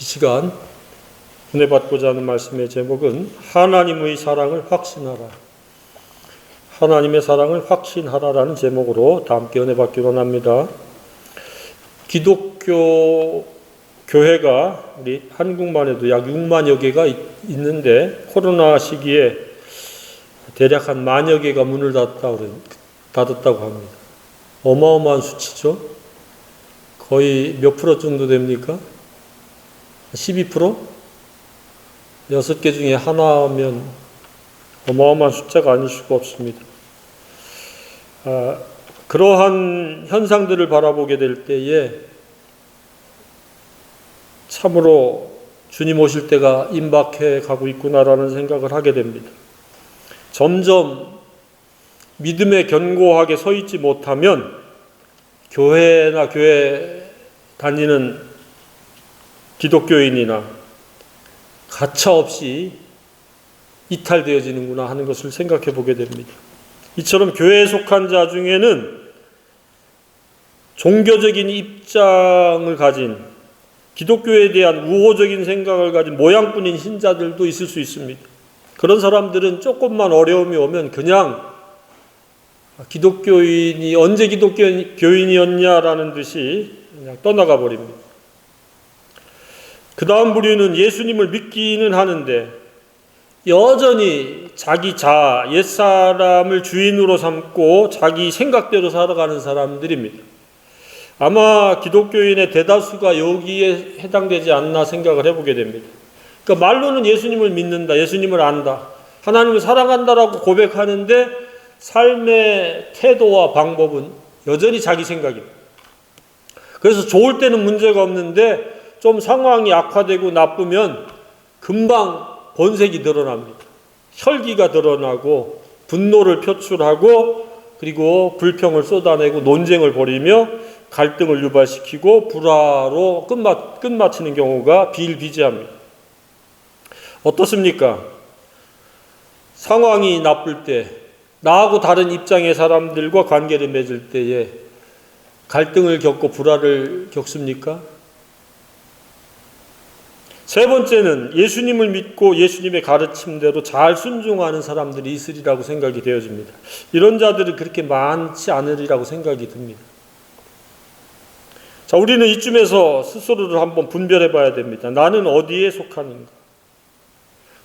시간 은혜 받고자 하는 말씀의 제목은 하나님의 사랑을 확신하라. 하나님의 사랑을 확신하라라는 제목으로 다 함께 은혜 받기로 합니다. 기독교 교회가 우리 한국만 해도 약 6만여 개가 있는데 코로나 시기에 대략 한 만여 개가 문을 닫았다고 합니다. 어마어마한 수치죠. 거의 몇 프로 정도 됩니까? 12%? 6개 중에 하나면 어마어마한 숫자가 아닐 수가 없습니다. 그러한 현상들을 바라보게 될 때에 참으로 주님 오실 때가 임박해 가고 있구나라는 생각을 하게 됩니다. 점점 믿음에 견고하게 서 있지 못하면 교회나 교회 다니는 기독교인이나 가차없이 이탈되어지는구나 하는 것을 생각해 보게 됩니다. 이처럼 교회에 속한 자 중에는 종교적인 입장을 가진 기독교에 대한 우호적인 생각을 가진 모양뿐인 신자들도 있을 수 있습니다. 그런 사람들은 조금만 어려움이 오면 그냥 기독교인이 언제 기독교인이었냐라는 듯이 그냥 떠나가 버립니다. 그 다음 부류는 예수님을 믿기는 하는데 여전히 자기 옛사람을 주인으로 삼고 자기 생각대로 살아가는 사람들입니다. 아마 기독교인의 대다수가 여기에 해당되지 않나 생각을 해보게 됩니다. 그러니까 말로는 예수님을 믿는다, 예수님을 안다, 하나님을 사랑한다라고 고백하는데 삶의 태도와 방법은 여전히 자기 생각입니다. 그래서 좋을 때는 문제가 없는데 좀 상황이 악화되고 나쁘면 금방 본색이 드러납니다. 혈기가 드러나고 분노를 표출하고 그리고 불평을 쏟아내고 논쟁을 벌이며 갈등을 유발시키고 불화로 끝마치는 경우가 비일비재합니다. 어떻습니까? 상황이 나쁠 때 나하고 다른 입장의 사람들과 관계를 맺을 때에 갈등을 겪고 불화를 겪습니까? 세 번째는 예수님을 믿고 예수님의 가르침대로 잘 순종하는 사람들이 있으리라고 생각이 되어집니다. 이런 자들은 그렇게 많지 않으리라고 생각이 듭니다. 자, 우리는 이쯤에서 스스로를 한번 분별해 봐야 됩니다. 나는 어디에 속하는가?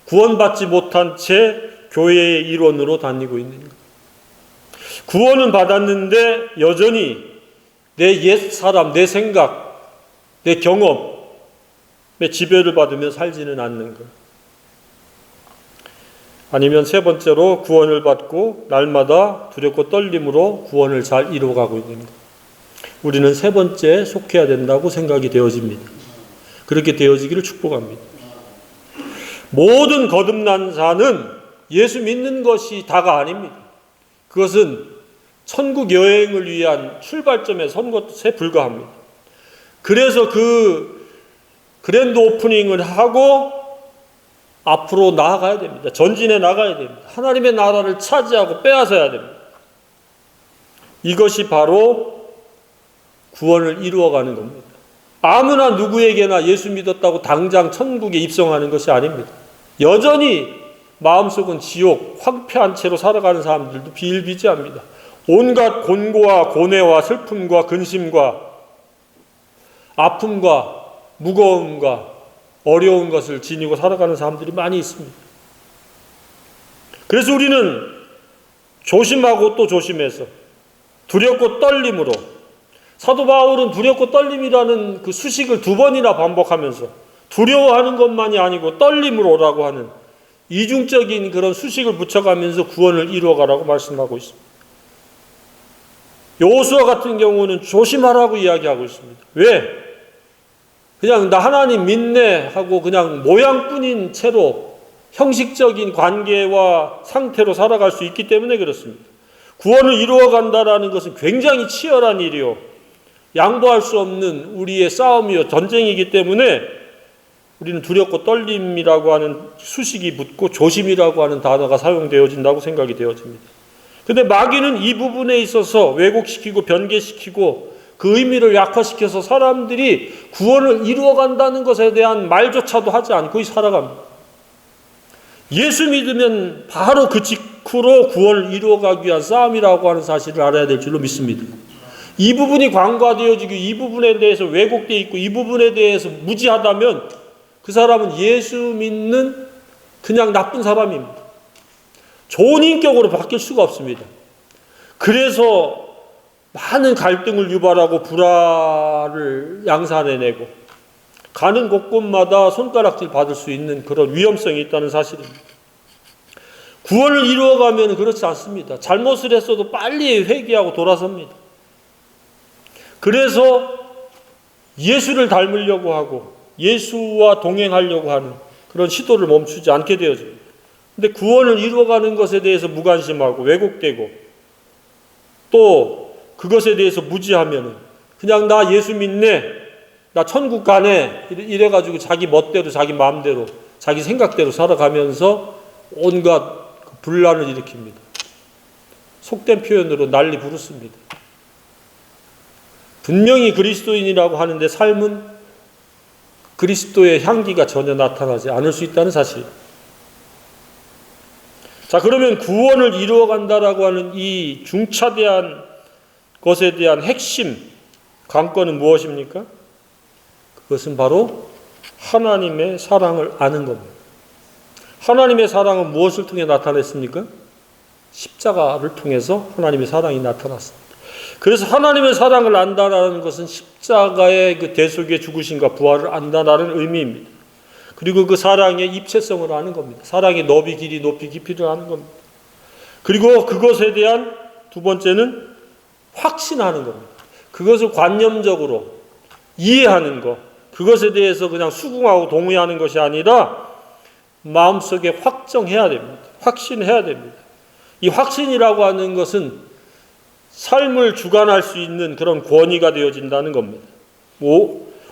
구원받지 못한 채 교회의 일원으로 다니고 있는가? 구원은 받았는데 여전히 내 옛사람, 내 생각, 내 경험에 지배를 받으며 살지는 않는 것. 아니면 세 번째로 구원을 받고 날마다 두렵고 떨림으로 구원을 잘 이루어가고 있는 것. 우리는 세 번째에 속해야 된다고 생각이 되어집니다. 그렇게 되어지기를 축복합니다. 모든 거듭난 자는 예수 믿는 것이 다가 아닙니다. 그것은 천국 여행을 위한 출발점에 선 것에 불과합니다. 그래서 그 그랜드 오프닝을 하고 앞으로 나아가야 됩니다. 전진해 나가야 됩니다. 하나님의 나라를 차지하고 빼앗아야 됩니다. 이것이 바로 구원을 이루어가는 겁니다. 아무나 누구에게나 예수 믿었다고 당장 천국에 입성하는 것이 아닙니다. 여전히 마음속은 지옥, 황폐한 채로 살아가는 사람들도 비일비재합니다. 온갖 곤고와 고뇌와 슬픔과 근심과 아픔과 무거움과 어려운 것을 지니고 살아가는 사람들이 많이 있습니다. 그래서 우리는 조심하고 또 조심해서 두렵고 떨림으로, 사도 바울은 두렵고 떨림이라는 그 수식을 2번이나 반복하면서 두려워하는 것만이 아니고 떨림으로 오라고 하는 이중적인 그런 수식을 붙여가면서 구원을 이루어가라고 말씀하고 있습니다. 여호수아 같은 경우는 조심하라고 이야기하고 있습니다. 왜? 그냥 나 하나님 믿네 하고 그냥 모양뿐인 채로 형식적인 관계와 상태로 살아갈 수 있기 때문에 그렇습니다. 구원을 이루어간다라는 것은 굉장히 치열한 일이요, 양보할 수 없는 우리의 싸움이요, 전쟁이기 때문에 우리는 두렵고 떨림이라고 하는 수식이 붙고 조심이라고 하는 단어가 사용되어진다고 생각이 되어집니다. 근데 마귀는 이 부분에 있어서 왜곡시키고 변개시키고 그 의미를 약화시켜서 사람들이 구원을 이루어간다는 것에 대한 말조차도 하지 않고 살아갑니다. 예수 믿으면 바로 그 직후로 구원을 이루어가기 위한 싸움이라고 하는 사실을 알아야 될 줄로 믿습니다. 이 부분이 관과되어지고 이 부분에 대해서 왜곡되어 있고 이 부분에 대해서 무지하다면 그 사람은 예수 믿는 그냥 나쁜 사람입니다. 좋은 인격으로 바뀔 수가 없습니다. 그래서 많은 갈등을 유발하고 불화를 양산해내고 가는 곳곳마다 손가락질 받을 수 있는 그런 위험성이 있다는 사실입니다. 구원을 이루어가면 그렇지 않습니다. 잘못을 했어도 빨리 회개하고 돌아섭니다. 그래서 예수를 닮으려고 하고 예수와 동행하려고 하는 그런 시도를 멈추지 않게 되어집니다. 근데 구원을 이루어가는 것에 대해서 무관심하고 왜곡되고 또 그것에 대해서 무지하면 그냥 나 예수 믿네, 나 천국 가네 이래가지고 자기 멋대로 자기 마음대로 자기 생각대로 살아가면서 온갖 분란을 일으킵니다. 속된 표현으로 난리 부르습니다. 분명히 그리스도인이라고 하는데 삶은 그리스도의 향기가 전혀 나타나지 않을 수 있다는 사실. 자, 그러면 구원을 이루어간다라고 하는 이 중차대한 것에 대한 핵심 관건은 무엇입니까? 그것은 바로 하나님의 사랑을 아는 겁니다. 하나님의 사랑은 무엇을 통해 나타냈습니까? 십자가를 통해서 하나님의 사랑이 나타났습니다. 그래서 하나님의 사랑을 안다라는 것은 십자가의 그 대속의 죽으심과 부활을 안다라는 의미입니다. 그리고 그 사랑의 입체성을 아는 겁니다. 사랑의 너비, 길이, 높이, 깊이를 아는 겁니다. 그리고 그것에 대한 두 번째는 확신하는 겁니다. 그것을 관념적으로 이해하는 것, 그것에 대해서 그냥 수긍하고 동의하는 것이 아니라 마음속에 확정해야 됩니다. 확신해야 됩니다. 이 확신이라고 하는 것은 삶을 주관할 수 있는 그런 권위가 되어진다는 겁니다.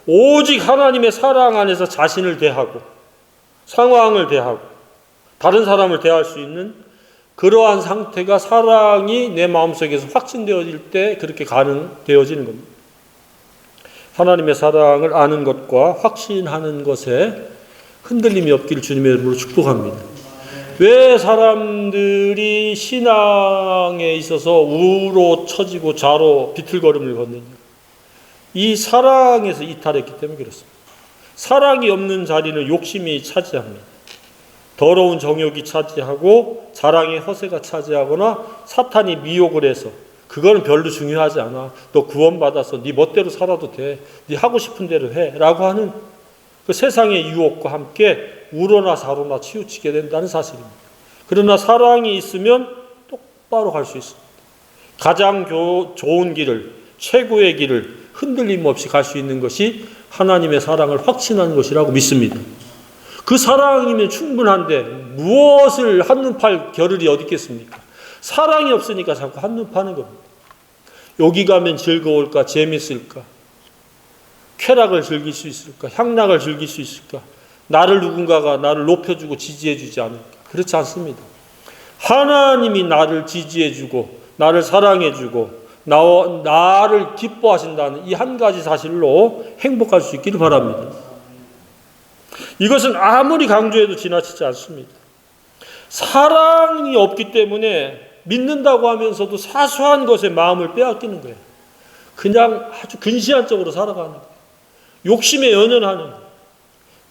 오직 하나님의 사랑 안에서 자신을 대하고 상황을 대하고 다른 사람을 대할 수 있는 그러한 상태가 사랑이 내 마음속에서 확신되어질 때 그렇게 가능되어지는 겁니다. 하나님의 사랑을 아는 것과 확신하는 것에 흔들림이 없기를 주님의 이름으로 축복합니다. 왜 사람들이 신앙에 있어서 우로 처지고 좌로 비틀거림을 걷느냐? 이 사랑에서 이탈했기 때문에 그렇습니다. 사랑이 없는 자리는 욕심이 차지합니다. 더러운 정욕이 차지하고 자랑의 허세가 차지하거나 사탄이 미혹을 해서 그거는 별로 중요하지 않아. 너 구원받아서 네 멋대로 살아도 돼. 네 하고 싶은 대로 해. 라고 하는 그 세상의 유혹과 함께 우로나 좌로나 치우치게 된다는 사실입니다. 그러나 사랑이 있으면 똑바로 갈 수 있습니다. 가장 좋은 길을, 최고의 길을 흔들림 없이 갈 수 있는 것이 하나님의 사랑을 확신하는 것이라고 믿습니다. 그 사랑이면 충분한데 무엇을 한눈 팔 겨를이 어디 있겠습니까? 사랑이 없으니까 자꾸 한눈 파는 겁니다. 여기 가면 즐거울까? 재밌을까? 쾌락을 즐길 수 있을까? 향락을 즐길 수 있을까? 누군가가 나를 높여주고 지지해주지 않을까? 그렇지 않습니다. 하나님이 나를 지지해주고 나를 사랑해주고 나를 기뻐하신다는 이 한 가지 사실로 행복할 수 있기를 바랍니다. 이것은 아무리 강조해도 지나치지 않습니다. 사랑이 없기 때문에 믿는다고 하면서도 사소한 것에 마음을 빼앗기는 거예요. 그냥 아주 근시안적으로 살아가는 거예요. 욕심에 연연하는 거예요.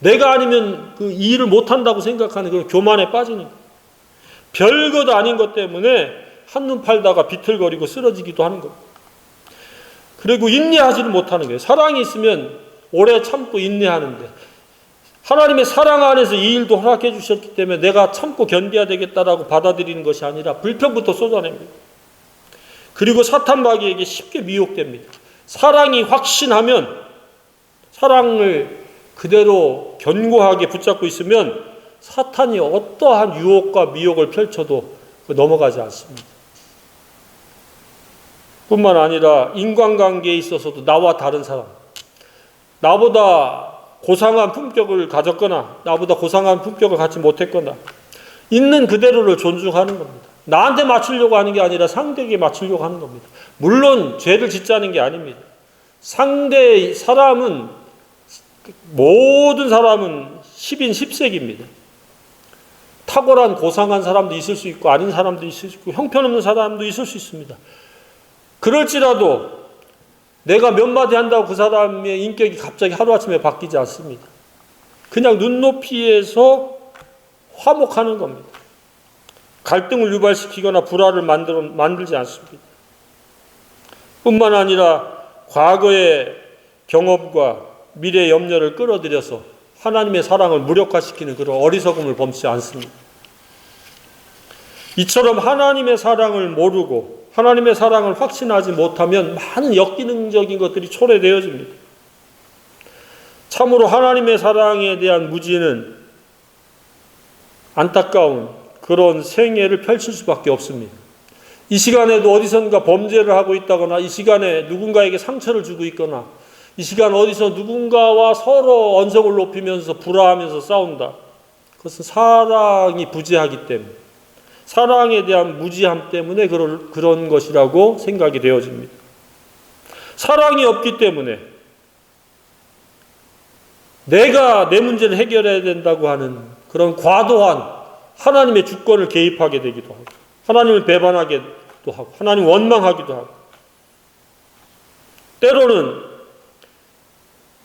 내가 아니면 그 일을 못한다고 생각하는 그런 교만에 빠지는 거예요. 별것 아닌 것 때문에 한눈 팔다가 비틀거리고 쓰러지기도 하는 겁니다. 그리고 인내하지를 못하는 거예요. 사랑이 있으면 오래 참고 인내하는데 하나님의 사랑 안에서 이 일도 허락해 주셨기 때문에 내가 참고 견뎌야 되겠다라고 받아들이는 것이 아니라 불평부터 쏟아냅니다. 그리고 사탄마귀에게 쉽게 미혹됩니다. 사랑이 확신하면 사랑을 그대로 견고하게 붙잡고 있으면 사탄이 어떠한 유혹과 미혹을 펼쳐도 넘어가지 않습니다. 뿐만 아니라 인간관계에 있어서도 나와 다른 사람, 나보다 고상한 품격을 가졌거나 나보다 고상한 품격을 갖지 못했거나 있는 그대로를 존중하는 겁니다. 나한테 맞추려고 하는 게 아니라 상대에게 맞추려고 하는 겁니다. 물론 죄를 짓자는 게 아닙니다. 상대 사람은, 모든 사람은 10인 10색입니다. 탁월한 고상한 사람도 있을 수 있고 아닌 사람도 있을 수 있고 형편없는 사람도 있을 수 있습니다. 그럴지라도 내가 몇 마디 한다고 그 사람의 인격이 갑자기 하루아침에 바뀌지 않습니다. 그냥 눈높이에서 화목하는 겁니다. 갈등을 유발시키거나 불화를 만들지 않습니다. 뿐만 아니라 과거의 경험과 미래의 염려를 끌어들여서 하나님의 사랑을 무력화시키는 그런 어리석음을 범치 않습니다. 이처럼 하나님의 사랑을 모르고 하나님의 사랑을 확신하지 못하면 많은 역기능적인 것들이 초래되어집니다. 참으로 하나님의 사랑에 대한 무지는 안타까운 그런 생애를 펼칠 수밖에 없습니다. 이 시간에도 어디선가 범죄를 하고 있다거나 이 시간에 누군가에게 상처를 주고 있거나 이 시간 어디서 누군가와 서로 언성을 높이면서 불화하면서 싸운다. 그것은 사랑이 부재하기 때문에, 사랑에 대한 무지함 때문에 그런 것이라고 생각이 되어집니다. 사랑이 없기 때문에 내가 내 문제를 해결해야 된다고 하는 그런 과도한 하나님의 주권을 개입하게 되기도 하고 하나님을 배반하기도 하고 하나님을 원망하기도 하고 때로는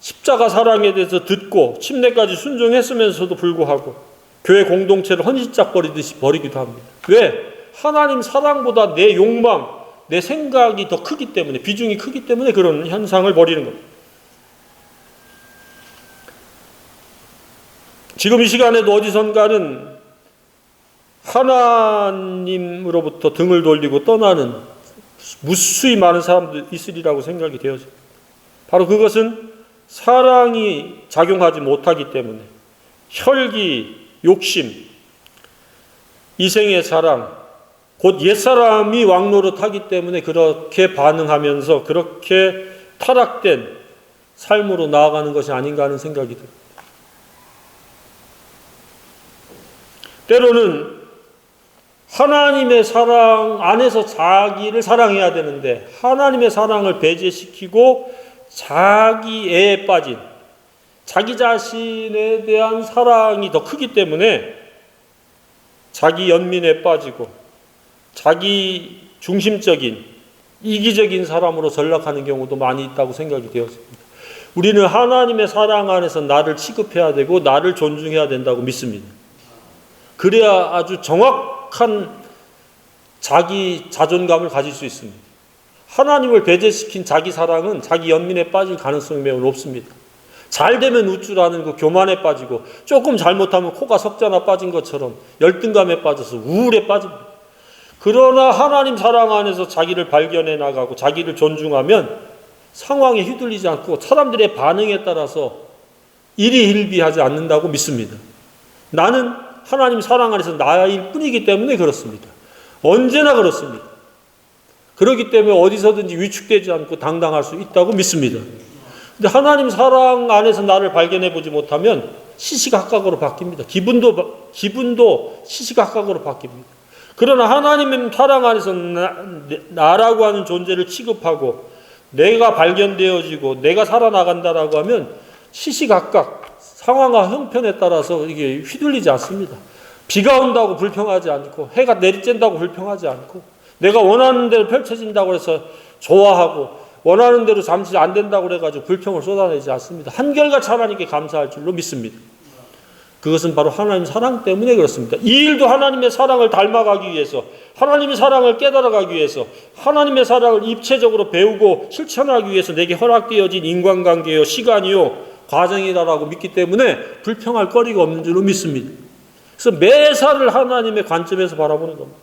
십자가 사랑에 대해서 듣고 침례까지 순종했으면서도 불구하고 교회 공동체를 헌시짝 버리듯이 버리기도 합니다. 왜? 하나님 사랑보다 내 욕망, 내 생각이 더 크기 때문에, 비중이 크기 때문에 그런 현상을 벌이는 겁니다. 지금 이 시간에도 어디선가는 하나님으로부터 등을 돌리고 떠나는 무수히 많은 사람들이 있으리라고 생각이 되어집니다. 바로 그것은 사랑이 작용하지 못하기 때문에 혈기, 욕심, 이생의 사랑, 곧 옛사람이 왕노릇하기 때문에 그렇게 반응하면서 그렇게 타락된 삶으로 나아가는 것이 아닌가 하는 생각이 듭니다. 때로는 하나님의 사랑 안에서 자기를 사랑해야 되는데 하나님의 사랑을 배제시키고 자기애에 빠진 자기 자신에 대한 사랑이 더 크기 때문에 자기 연민에 빠지고 자기 중심적인 이기적인 사람으로 전락하는 경우도 많이 있다고 생각이 되었습니다. 우리는 하나님의 사랑 안에서 나를 취급해야 되고 나를 존중해야 된다고 믿습니다. 그래야 아주 정확한 자기 자존감을 가질 수 있습니다. 하나님을 배제시킨 자기 사랑은 자기 연민에 빠질 가능성이 매우 높습니다. 잘 되면 우쭐하는 그 교만에 빠지고 조금 잘못하면 코가 석자나 빠진 것처럼 열등감에 빠져서 우울에 빠집니다. 그러나 하나님 사랑 안에서 자기를 발견해 나가고 자기를 존중하면 상황에 휘둘리지 않고 사람들의 반응에 따라서 일희일비하지 않는다고 믿습니다. 나는 하나님 사랑 안에서 나일 뿐이기 때문에 그렇습니다. 언제나 그렇습니다. 그렇기 때문에 어디서든지 위축되지 않고 당당할 수 있다고 믿습니다. 근데 하나님 사랑 안에서 나를 발견해 보지 못하면 시시각각으로 바뀝니다. 기분도 시시각각으로 바뀝니다. 그러나 하나님의 사랑 안에서 나라고 하는 존재를 취급하고 내가 발견되어지고 내가 살아나간다라고 하면 시시각각 상황과 형편에 따라서 이게 휘둘리지 않습니다. 비가 온다고 불평하지 않고 해가 내리쬐다고 불평하지 않고 내가 원하는 대로 펼쳐진다고 해서 좋아하고 원하는 대로 잠시 안 된다고 해가지고 불평을 쏟아내지 않습니다. 한결같이 하나님께 감사할 줄로 믿습니다. 그것은 바로 하나님 사랑 때문에 그렇습니다. 이 일도 하나님의 사랑을 닮아가기 위해서 하나님의 사랑을 깨달아가기 위해서 하나님의 사랑을 입체적으로 배우고 실천하기 위해서 내게 허락되어진 인간관계요 시간이요 과정이라고 믿기 때문에 불평할 거리가 없는 줄로 믿습니다. 그래서 매사를 하나님의 관점에서 바라보는 겁니다.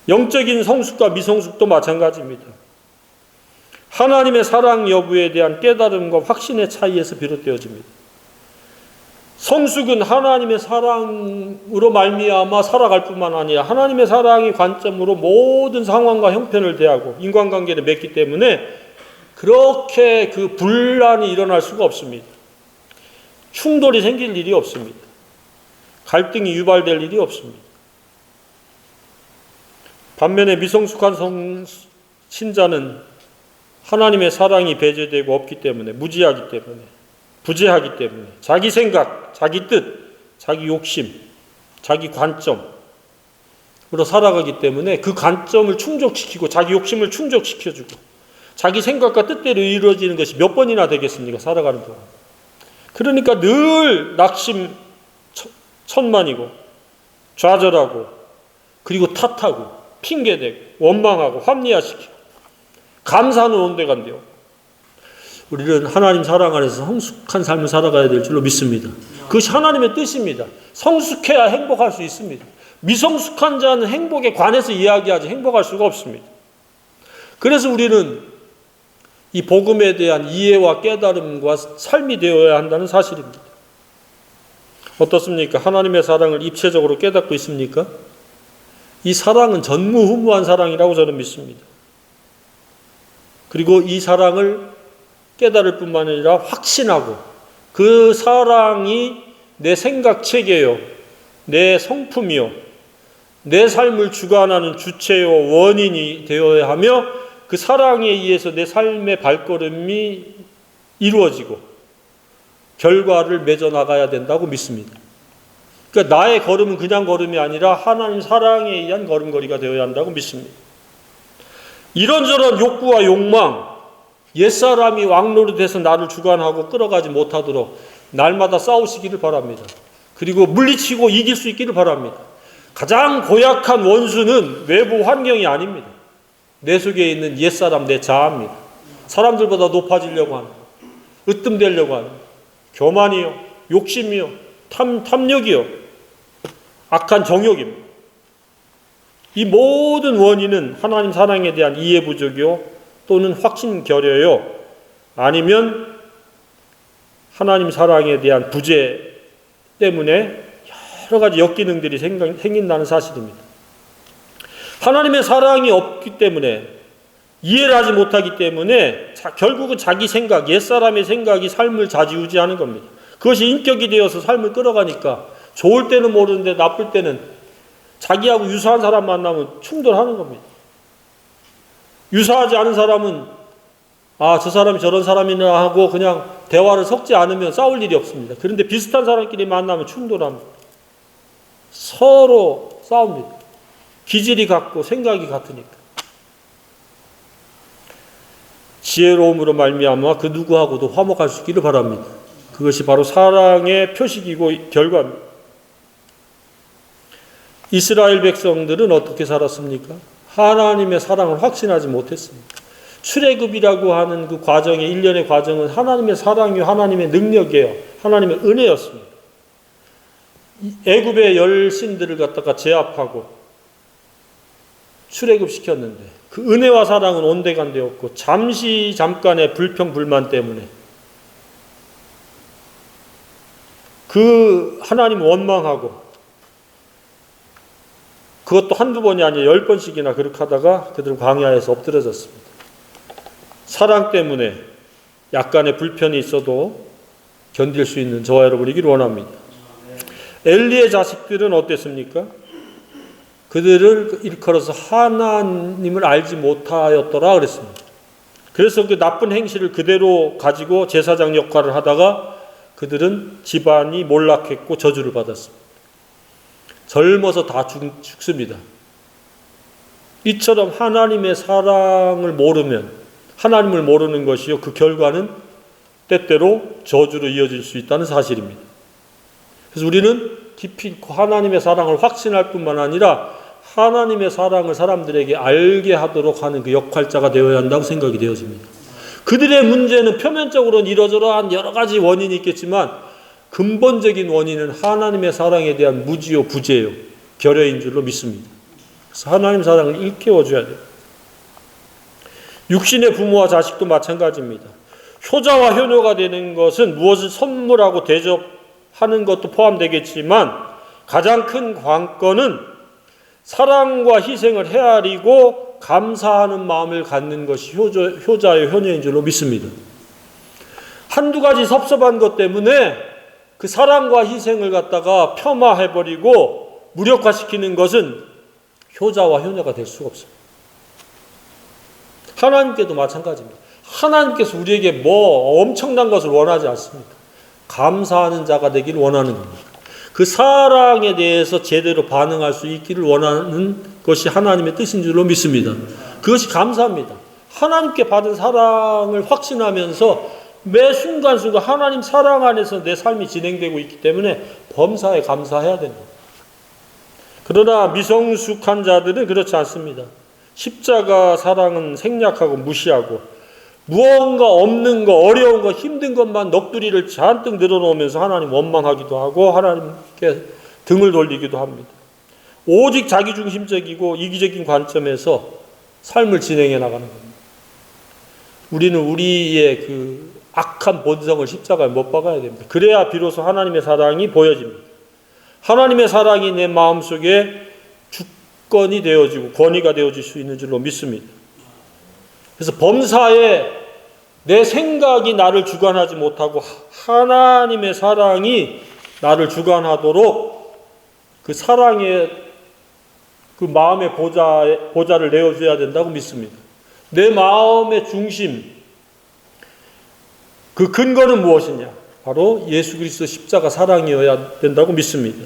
영적인 성숙과 미성숙도 마찬가지입니다. 하나님의 사랑 여부에 대한 깨달음과 확신의 차이에서 비롯되어집니다. 성숙은 하나님의 사랑으로 말미암아 살아갈 뿐만 아니라 하나님의 사랑의 관점으로 모든 상황과 형편을 대하고 인간관계를 맺기 때문에 그렇게 그 분란이 일어날 수가 없습니다. 충돌이 생길 일이 없습니다. 갈등이 유발될 일이 없습니다. 반면에 미성숙한 신자는 하나님의 사랑이 배제되고 없기 때문에, 무지하기 때문에, 부재하기 때문에, 자기 생각, 자기 뜻, 자기 욕심, 자기 관점으로 살아가기 때문에 그 관점을 충족시키고 자기 욕심을 충족시켜주고 자기 생각과 뜻대로 이루어지는 것이 몇 번이나 되겠습니까? 살아가는 동안. 그러니까 늘 낙심 천만이고 좌절하고 그리고 탓하고 핑계대고 원망하고 합리화시키고 감사는 온데간데요. 우리는 하나님 사랑 안에서 성숙한 삶을 살아가야 될 줄로 믿습니다. 그것이 하나님의 뜻입니다. 성숙해야 행복할 수 있습니다. 미성숙한 자는 행복에 관해서 이야기하지 행복할 수가 없습니다. 그래서 우리는 이 복음에 대한 이해와 깨달음과 삶이 되어야 한다는 사실입니다. 어떻습니까? 하나님의 사랑을 입체적으로 깨닫고 있습니까? 이 사랑은 전무후무한 사랑이라고 저는 믿습니다. 그리고 이 사랑을 깨달을 뿐만 아니라 확신하고 그 사랑이 내 생각체계요, 내 성품이요, 내 삶을 주관하는 주체요, 원인이 되어야 하며 그 사랑에 의해서 내 삶의 발걸음이 이루어지고 결과를 맺어 나가야 된다고 믿습니다. 그러니까 나의 걸음은 그냥 걸음이 아니라 하나님 사랑에 의한 걸음걸이가 되어야 한다고 믿습니다. 이런저런 욕구와 욕망, 옛사람이 왕노릇해서 나를 주관하고 끌어가지 못하도록 날마다 싸우시기를 바랍니다. 그리고 물리치고 이길 수 있기를 바랍니다. 가장 고약한 원수는 외부 환경이 아닙니다. 내 속에 있는 옛사람, 내 자아입니다. 사람들보다 높아지려고 하는, 으뜸되려고 하는 교만이요, 욕심이요, 탐욕이요, 악한 정욕입니다. 이 모든 원인은 하나님 사랑에 대한 이해 부족이요 또는 확신 결여요 아니면 하나님 사랑에 대한 부재 때문에 여러 가지 역기능들이 생긴다는 사실입니다. 하나님의 사랑이 없기 때문에 이해를 하지 못하기 때문에 결국은 자기 생각, 옛사람의 생각이 삶을 좌지우지하는 겁니다. 그것이 인격이 되어서 삶을 끌어가니까 좋을 때는 모르는데 나쁠 때는 자기하고 유사한 사람 만나면 충돌하는 겁니다. 유사하지 않은 사람은 저 사람이 저런 사람이나 하고 그냥 대화를 섞지 않으면 싸울 일이 없습니다. 그런데 비슷한 사람끼리 만나면 충돌합니다. 서로 싸웁니다. 기질이 같고 생각이 같으니까. 지혜로움으로 말미암아 그 누구하고도 화목할 수 있기를 바랍니다. 그것이 바로 사랑의 표식이고 결과입니다. 이스라엘 백성들은 어떻게 살았습니까? 하나님의 사랑을 확신하지 못했습니다. 출애굽이라고 하는 그 과정의 일련의 과정은 하나님의 사랑이요 하나님의 능력이에요. 하나님의 은혜였습니다. 애굽의 열 신들을 갖다가 제압하고 출애굽시켰는데 그 은혜와 사랑은 온데간데였고 잠깐의 불평불만 때문에 그 하나님 원망하고 그것도 한두 번이 아니라 10번씩이나 그렇게 하다가 그들은 광야에서 엎드러졌습니다. 사랑 때문에 약간의 불편이 있어도 견딜 수 있는 저와 여러분이기를 원합니다. 엘리의 자식들은 어땠습니까? 그들을 일컬어서 하나님을 알지 못하였더라 그랬습니다. 그래서 그 나쁜 행실을 그대로 가지고 제사장 역할을 하다가 그들은 집안이 몰락했고 저주를 받았습니다. 젊어서 다 죽습니다. 이처럼 하나님의 사랑을 모르면 하나님을 모르는 것이요 그 결과는 때때로 저주로 이어질 수 있다는 사실입니다. 그래서 우리는 깊이 하나님의 사랑을 확신할 뿐만 아니라 하나님의 사랑을 사람들에게 알게 하도록 하는 그 역할자가 되어야 한다고 생각이 되어집니다. 그들의 문제는 표면적으로는 이러저러한 여러 가지 원인이 있겠지만 근본적인 원인은 하나님의 사랑에 대한 무지요, 부재요, 결여인 줄로 믿습니다. 그래서 하나님 사랑을 일깨워줘야 돼요. 육신의 부모와 자식도 마찬가지입니다. 효자와 효녀가 되는 것은 무엇을 선물하고 대접하는 것도 포함되겠지만 가장 큰 관건은 사랑과 희생을 헤아리고 감사하는 마음을 갖는 것이 효자의 효녀인 줄로 믿습니다. 한두 가지 섭섭한 것 때문에 그 사랑과 희생을 갖다가 폄하해버리고 무력화시키는 것은 효자와 효녀가 될 수가 없습니다. 하나님께도 마찬가지입니다. 하나님께서 우리에게 뭐 엄청난 것을 원하지 않습니다. 감사하는 자가 되기를 원하는 겁니다. 그 사랑에 대해서 제대로 반응할 수 있기를 원하는 것이 하나님의 뜻인 줄로 믿습니다. 그것이 감사합니다. 하나님께 받은 사랑을 확신하면서 매 순간순간 하나님 사랑 안에서 내 삶이 진행되고 있기 때문에 범사에 감사해야 됩니다. 그러나 미성숙한 자들은 그렇지 않습니다. 십자가 사랑은 생략하고 무시하고 무언가 없는 거, 어려운 거, 힘든 것만 넋두리를 잔뜩 늘어놓으면서 하나님 원망하기도 하고 하나님께 등을 돌리기도 합니다. 오직 자기중심적이고 이기적인 관점에서 삶을 진행해 나가는 겁니다. 우리는 우리의 그 악한 본성을 십자가에 못 박아야 됩니다. 그래야 비로소 하나님의 사랑이 보여집니다. 하나님의 사랑이 내 마음속에 주권이 되어지고 권위가 되어질 수 있는 줄로 믿습니다. 그래서 범사에 내 생각이 나를 주관하지 못하고 하나님의 사랑이 나를 주관하도록 그 사랑의 그 마음의 보좌를 내어줘야 된다고 믿습니다. 내 마음의 중심, 그 근거는 무엇이냐? 바로 예수 그리스도 십자가 사랑이어야 된다고 믿습니다.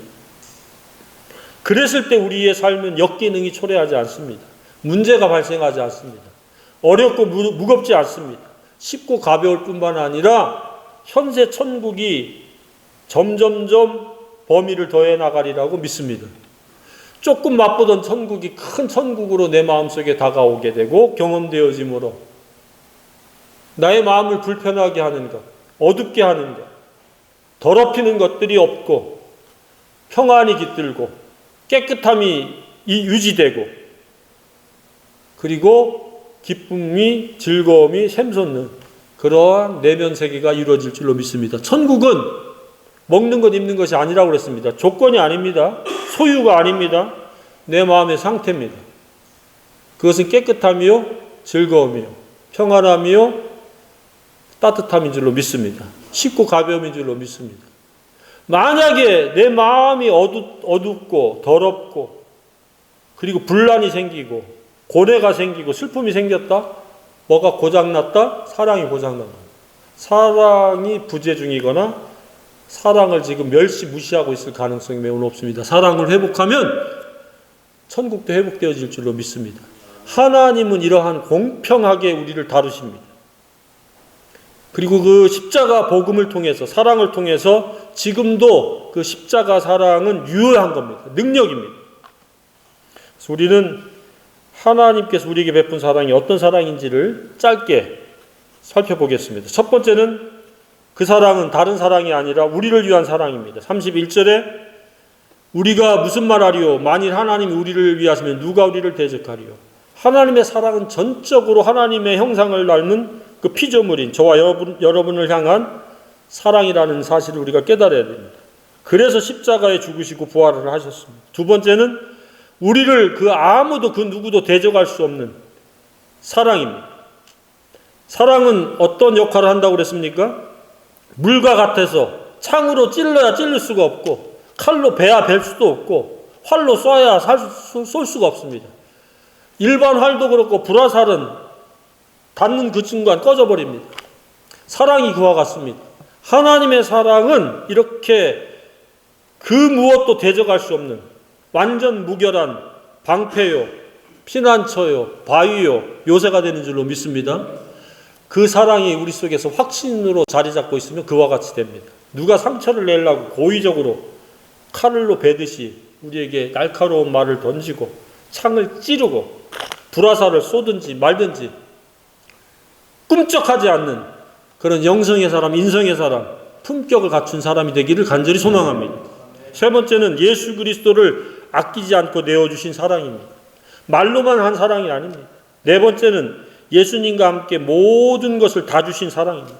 그랬을 때 우리의 삶은 역기능이 초래하지 않습니다. 문제가 발생하지 않습니다. 어렵고 무겁지 않습니다. 쉽고 가벼울 뿐만 아니라 현세 천국이 점점점 범위를 더해 나가리라고 믿습니다. 조금 맛보던 천국이 큰 천국으로 내 마음속에 다가오게 되고 경험되어지므로 나의 마음을 불편하게 하는 것, 어둡게 하는 것, 더럽히는 것들이 없고 평안이 깃들고 깨끗함이 유지되고 그리고 기쁨이 즐거움이 샘솟는 그러한 내면 세계가 이루어질 줄로 믿습니다. 천국은 먹는 것 입는 것이 아니라고 그랬습니다. 조건이 아닙니다. 소유가 아닙니다. 내 마음의 상태입니다. 그것은 깨끗함이요 즐거움이요 평안함이요 따뜻함인 줄로 믿습니다. 쉽고 가벼움인 줄로 믿습니다. 만약에 내 마음이 어둡고 더럽고 그리고 분란이 생기고 고뇌가 생기고 슬픔이 생겼다? 뭐가 고장났다? 사랑이 고장난다. 사랑이 부재 중이거나 사랑을 지금 멸시 무시하고 있을 가능성이 매우 높습니다. 사랑을 회복하면 천국도 회복되어질 줄로 믿습니다. 하나님은 이러한 공평하게 우리를 다루십니다. 그리고 그 십자가 복음을 통해서 사랑을 통해서 지금도 그 십자가 사랑은 유효한 겁니다. 능력입니다. 그래서 우리는 하나님께서 우리에게 베푼 사랑이 어떤 사랑인지를 짧게 살펴보겠습니다. 첫 번째는 그 사랑은 다른 사랑이 아니라 우리를 위한 사랑입니다. 31절에 우리가 무슨 말하리요? 만일 하나님이 우리를 위하시면 누가 우리를 대적하리요? 하나님의 사랑은 전적으로 하나님의 형상을 닮은 그 피조물인 저와 여러분을 향한 사랑이라는 사실을 우리가 깨달아야 됩니다. 그래서 십자가에 죽으시고 부활을 하셨습니다. 두 번째는 우리를 아무도 그 누구도 대적할 수 없는 사랑입니다. 사랑은 어떤 역할을 한다고 그랬습니까? 물과 같아서 창으로 찔러야 찔릴 수가 없고 칼로 베야 벨 수도 없고 활로 쏴야 쏠 수가 없습니다. 일반 활도 그렇고 불화살은 닿는 그 순간 꺼져버립니다. 사랑이 그와 같습니다. 하나님의 사랑은 이렇게 그 무엇도 대적할 수 없는 완전 무결한 방패요, 피난처요, 바위요, 요새가 되는 줄로 믿습니다. 그 사랑이 우리 속에서 확신으로 자리 잡고 있으면 그와 같이 됩니다. 누가 상처를 내려고 고의적으로 칼로 베듯이 우리에게 날카로운 말을 던지고 창을 찌르고 불화살을 쏘든지 말든지 꿈쩍하지 않는 그런 영성의 사람, 인성의 사람, 품격을 갖춘 사람이 되기를 간절히 소망합니다. 세 번째는 예수 그리스도를 아끼지 않고 내어주신 사랑입니다. 말로만 한 사랑이 아닙니다. 네 번째는 예수님과 함께 모든 것을 다 주신 사랑입니다.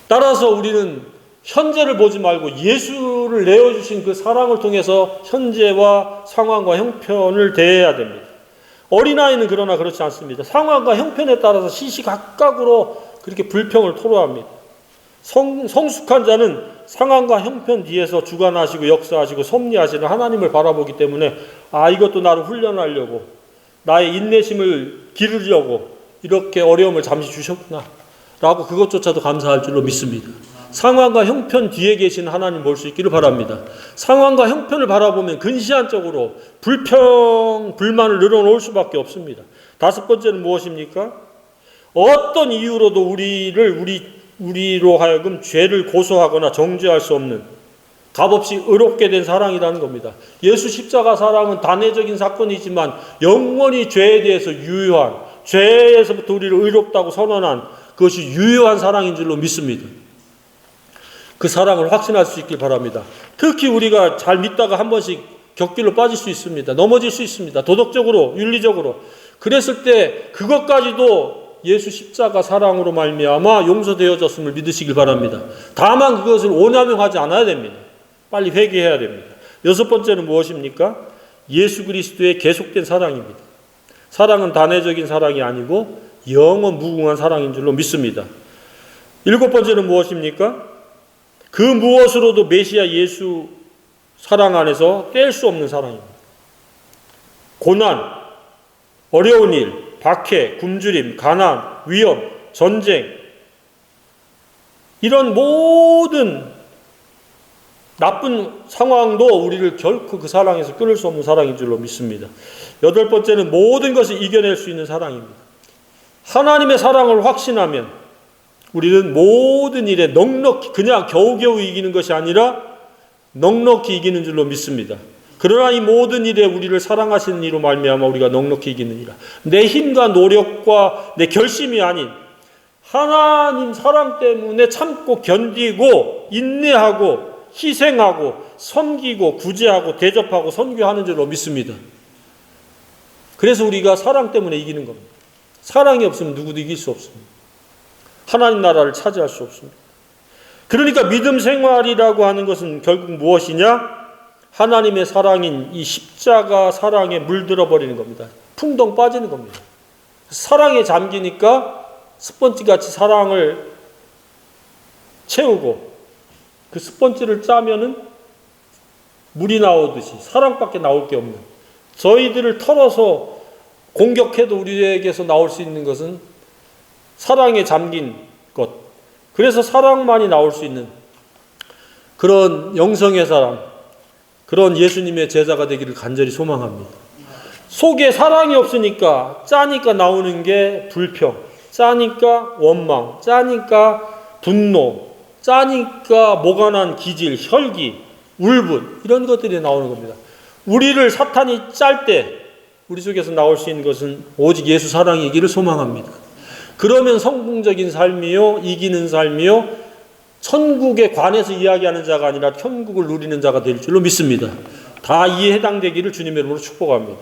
따라서 우리는 현재를 보지 말고 예수를 내어주신 그 사랑을 통해서 현재와 상황과 형편을 대해야 됩니다. 어린아이는 그러나 그렇지 않습니다. 상황과 형편에 따라서 시시각각으로 그렇게 불평을 토로합니다. 성숙한 자는 상황과 형편 뒤에서 주관하시고 역사하시고 섭리하시는 하나님을 바라보기 때문에 이것도 나를 훈련하려고 나의 인내심을 기르려고 이렇게 어려움을 잠시 주셨구나 라고 그것조차도 감사할 줄로 믿습니다. 상황과 형편 뒤에 계신 하나님 볼 수 있기를 바랍니다. 상황과 형편을 바라보면 근시안적으로 불평불만을 늘어놓을 수밖에 없습니다. 다섯 번째는 무엇입니까? 어떤 이유로도 우리로 하여금 죄를 고소하거나 정죄할 수 없는 값없이 의롭게 된 사랑이라는 겁니다. 예수 십자가 사랑은 단회적인 사건이지만 영원히 죄에 대해서 유효한, 죄에서부터 우리를 의롭다고 선언한 그것이 유효한 사랑인 줄로 믿습니다. 그 사랑을 확신할 수 있길 바랍니다. 특히 우리가 잘 믿다가 한 번씩 격길로 빠질 수 있습니다. 넘어질 수 있습니다. 도덕적으로, 윤리적으로. 그랬을 때 그것까지도 예수 십자가 사랑으로 말미암아 용서되어졌음을 믿으시길 바랍니다. 다만 그것을 오남용하지 않아야 됩니다. 빨리 회개해야 됩니다. 여섯 번째는 무엇입니까? 예수 그리스도의 계속된 사랑입니다. 사랑은 단회적인 사랑이 아니고 영원 무궁한 사랑인 줄로 믿습니다. 일곱 번째는 무엇입니까? 그 무엇으로도 메시아 예수 사랑 안에서 뗄 수 없는 사랑입니다. 고난, 어려운 일, 박해, 굶주림, 가난, 위험, 전쟁, 이런 모든 나쁜 상황도 우리를 결코 그 사랑에서 끊을 수 없는 사랑인 줄로 믿습니다. 여덟 번째는 모든 것을 이겨낼 수 있는 사랑입니다. 하나님의 사랑을 확신하면 우리는 모든 일에 넉넉히, 그냥 겨우겨우 이기는 것이 아니라 넉넉히 이기는 줄로 믿습니다. 그러나 이 모든 일에 우리를 사랑하시는 이로 말미암아 우리가 넉넉히 이기느니라. 내 힘과 노력과 내 결심이 아닌 하나님 사랑 때문에 참고 견디고 인내하고 희생하고 섬기고 구제하고 대접하고 선교하는 줄로 믿습니다. 그래서 우리가 사랑 때문에 이기는 겁니다. 사랑이 없으면 누구도 이길 수 없습니다. 하나님 나라를 차지할 수 없습니다. 그러니까 믿음 생활이라고 하는 것은 결국 무엇이냐? 하나님의 사랑인 이 십자가 사랑에 물들어 버리는 겁니다. 풍덩 빠지는 겁니다. 사랑에 잠기니까 스펀지같이 사랑을 채우고 그 스펀지를 짜면은 물이 나오듯이 사랑밖에 나올 게 없는, 저희들을 털어서 공격해도 우리에게서 나올 수 있는 것은 사랑에 잠긴 것, 그래서 사랑만이 나올 수 있는 그런 영성의 사람, 그런 예수님의 제자가 되기를 간절히 소망합니다. 속에 사랑이 없으니까 짜니까 나오는 게 불평, 짜니까 원망, 짜니까 분노, 짜니까 모관한 기질, 혈기, 울분, 이런 것들이 나오는 겁니다. 우리를 사탄이 짤 때 우리 속에서 나올 수 있는 것은 오직 예수 사랑이기를 소망합니다. 그러면 성공적인 삶이요, 이기는 삶이요, 천국에 관해서 이야기하는 자가 아니라 천국을 누리는 자가 될 줄로 믿습니다. 다 이에 해당되기를 주님의 이름으로 축복합니다.